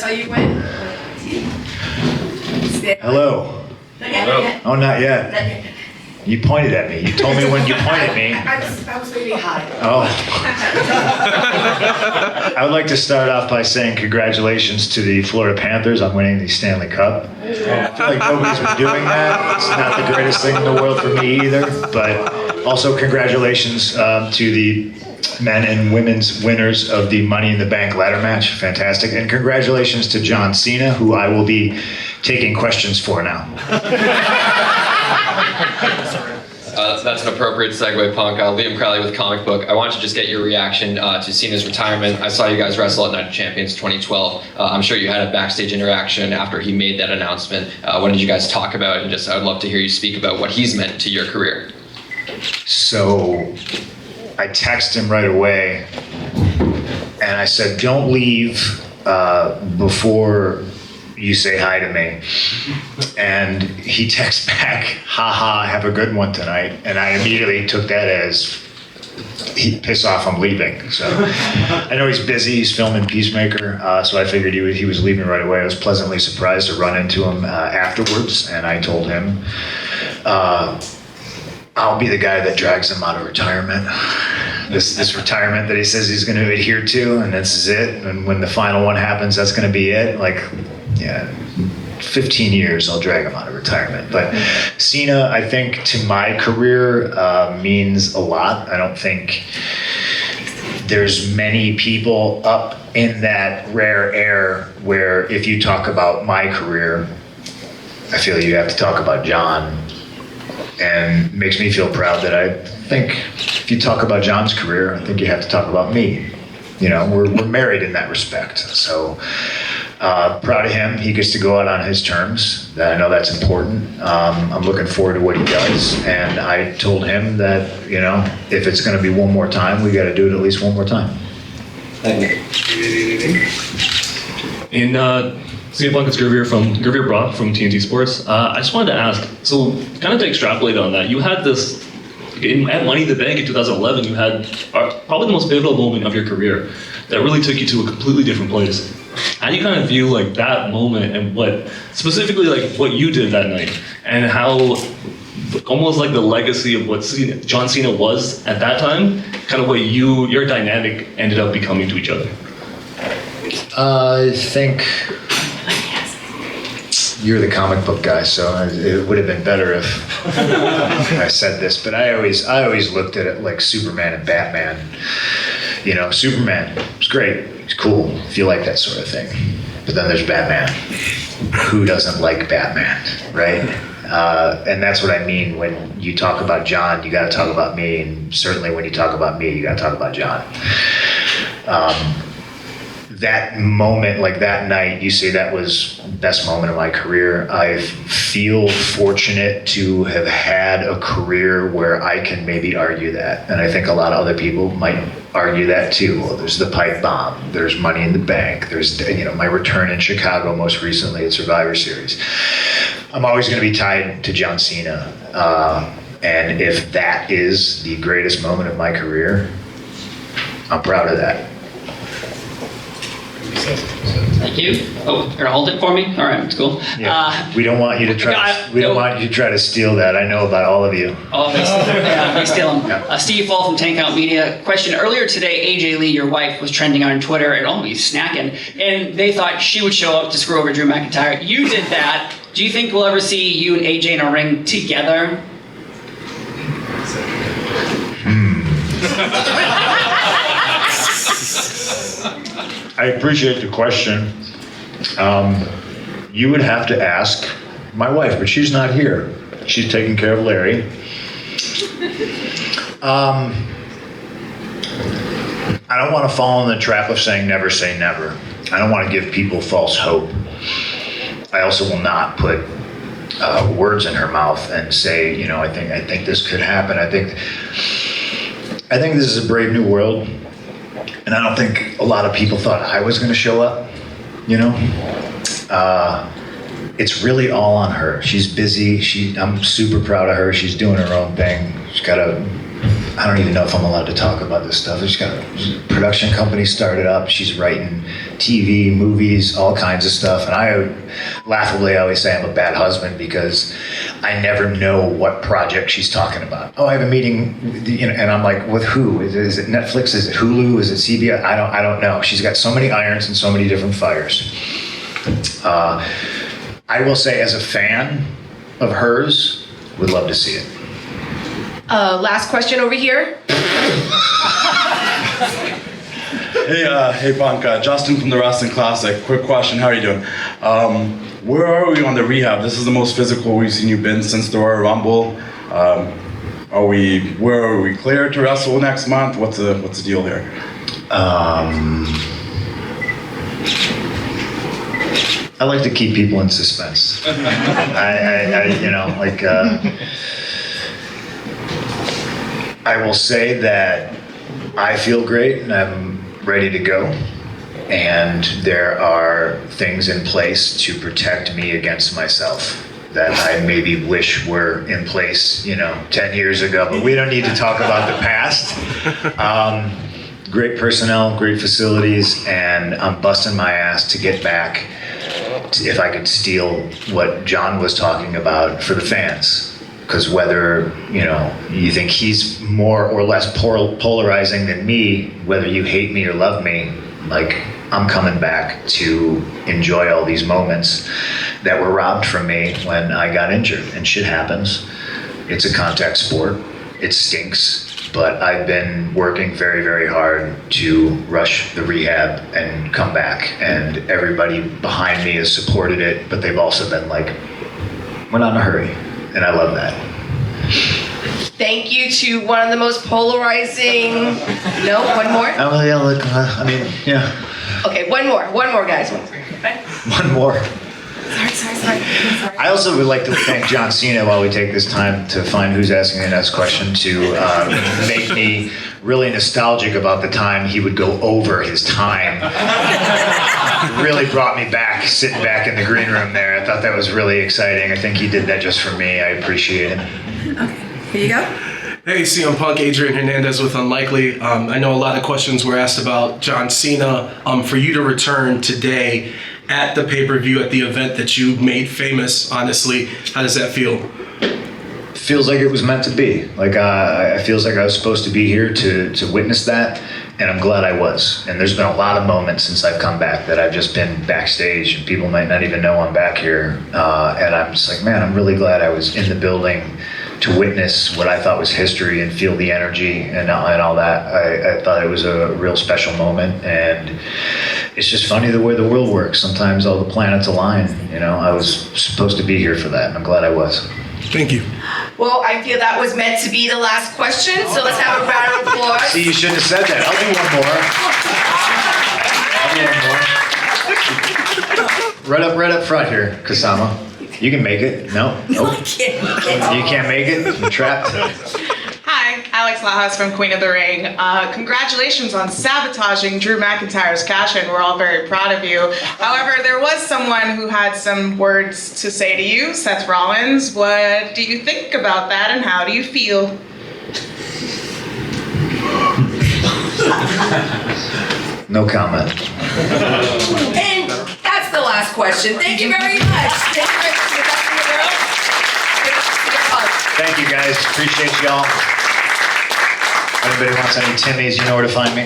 So you went. Hello. Not yet. Oh, not yet. Not yet. You pointed at me. You told me when you pointed at me. I was really high. Oh. I would like to start off by saying congratulations to the Florida Panthers on winning the Stanley Cup. I feel like nobody's been doing that. It's not the greatest thing in the world for me either. But also congratulations to the men and women's winners of the Money in the Bank ladder match. Fantastic. And congratulations to John Cena, who I will be taking questions for now. That's an appropriate segue, Punk. Liam Crowley with Comic Book. I want to just get your reaction to Cena's retirement. I saw you guys wrestle at Night of Champions 2012. I'm sure you had a backstage interaction after he made that announcement. What did you guys talk about? And just I would love to hear you speak about what he's meant to your career. So I texted him right away, and I said, don't leave before you say hi to me. And he texts back, haha, have a good one tonight. And I immediately took that as, piss off, I'm leaving. So I know he's busy, he's filming Peacemaker, so I figured he was leaving right away. I was pleasantly surprised to run into him afterwards, and I told him, I'll be the guy that drags him out of retirement. This retirement that he says he's going to adhere to, and this is it. And when the final one happens, that's going to be it. Like, yeah, 15 years, I'll drag him out of retirement. But Cena, I think, to my career, means a lot. I don't think there's many people up in that rare air where if you talk about my career, I feel you have to talk about John. And it makes me feel proud that I think if you talk about John's career, I think you have to talk about me. You know, we're married in that respect. So proud of him. He gets to go out on his terms. I know that's important. I'm looking forward to what he does. And I told him that, you know, if it's going to be one more time, we got to do it at least one more time. In Cena Punk's Gervier Brock from TNT Sports. I just wanted to ask, so kind of to extrapolate on that, you had this, at Money in the Bank in 2011, you had probably the most pivotal moment of your career that really took you to a completely different place. How do you kind of view like that moment and what, specifically like what you did that night and how almost like the legacy of what John Cena was at that time, kind of what your dynamic ended up becoming to each other? I think you're the comic book guy, so it would have been better if I said this, but I always looked at it like Superman and Batman. You know, Superman is great, he's cool, if you like that sort of thing. But then there's Batman. Who doesn't like Batman, right? And that's what I mean when you talk about John, you got to talk about me, and certainly when you talk about me, you got to talk about John. That moment, like that night, you say that was the best moment of my career. I feel fortunate to have had a career where I can maybe argue that. And I think a lot of other people might argue that too. Well, there's the pipe bomb, there's Money in the Bank, there's, you know, my return in Chicago most recently at Survivor Series. I'm always going to be tied to John Cena. And if that is the greatest moment of my career, I'm proud of that. Thank you. Oh, you're gonna hold it for me? All right, that's cool. Yeah. We don't want you to try to steal that. I know about all of you. Oh, they steal them. Yeah. Steve Fall from Tank Out Media. Question: earlier today, AJ Lee, your wife, was trending on Twitter, and he's snacking, and they thought she would show up to screw over Drew McIntyre. You did that. Do you think we'll ever see you and AJ in a ring together? I appreciate the question. You would have to ask my wife, but she's not here. She's taking care of Larry. I don't want to fall in the trap of saying never say never. I don't want to give people false hope. I also will not put words in her mouth and say, you know, I think this could happen. I think this is a brave new world. And I don't think a lot of people thought I was going to show up, you know? It's really all on her. She's busy. I'm super proud of her. She's doing her own thing. She's got a I don't even know if I'm allowed to talk about this stuff. She's got a production company started up. She's writing TV, movies, all kinds of stuff. And I laughably always say I'm a bad husband because I never know what project she's talking about. Oh, I have a meeting, and I'm like, with who? Is it Netflix? Is it Hulu? Is it CBS? I don't know. She's got so many irons and so many different fires. I will say, as a fan of hers, would love to see it. Last question over here. Hey, Punk. Justin from the Wrestling Classic. Quick question. How are you doing? Where are we on the rehab? This is the most physical we've seen you been since the Royal Rumble. Where are we clear to wrestle next month? What's the deal there? I like to keep people in suspense. I will say that I feel great and I'm ready to go. And there are things in place to protect me against myself that I maybe wish were in place, 10 years ago. But we don't need to talk about the past. Great personnel, great facilities, and I'm busting my ass to get back. If I could steal what John was talking about for the fans. Because whether, you think he's more or less polarizing than me, whether you hate me or love me, I'm coming back to enjoy all these moments that were robbed from me when I got injured. And shit happens. It's a contact sport. It stinks. But I've been working very, very hard to rush the rehab and come back. And everybody behind me has supported it, but they've also been like, we're not in a hurry. And I love that. Thank you to one of the most polarizing. No, one more? Oh, yeah. Okay, one more, guys. One more. Sorry. I also would like to thank John Cena while we take this time to find who's asking the next question to make me really nostalgic about the time he would go over his time. Really brought me back, sitting back in the green room there. I thought that was really exciting. I think he did that just for me. I appreciate it. Okay, here you go. Hey, CM Punk, Adrian Hernandez with Unlikely. I know a lot of questions were asked about John Cena. For you to return today at the pay-per-view, at the event that you made famous, honestly, how does that feel? Feels like it was meant to be. It feels like I was supposed to be here to witness that, and I'm glad I was. And there's been a lot of moments since I've come back that I've just been backstage, and people might not even know I'm back here. And I'm just like, man, I'm really glad I was in the building to witness what I thought was history and feel the energy and all that. I thought it was a real special moment, and it's just funny the way the world works. Sometimes all the planets align. I was supposed to be here for that, and I'm glad I was. Thank you. Well, I feel that was meant to be the last question, so let's have a round of applause. See, you shouldn't have said that. I'll do one more. Right up front here, Kasama. You can make it. No? Nope. I can't make it. You can't make it? You're trapped? Hi, Alex Lajas from Queen of the Ring. Congratulations on sabotaging Drew McIntyre's cash-in. We're all very proud of you. However, there was someone who had some words to say to you, Seth Rollins. What do you think about that, and how do you feel? No comment. And that's the last question. Thank you very much. Thank you very much for the best in the world. Good to see you, Punk. Thank you, guys. Appreciate y'all. If anybody wants any Timmies, you know where to find me.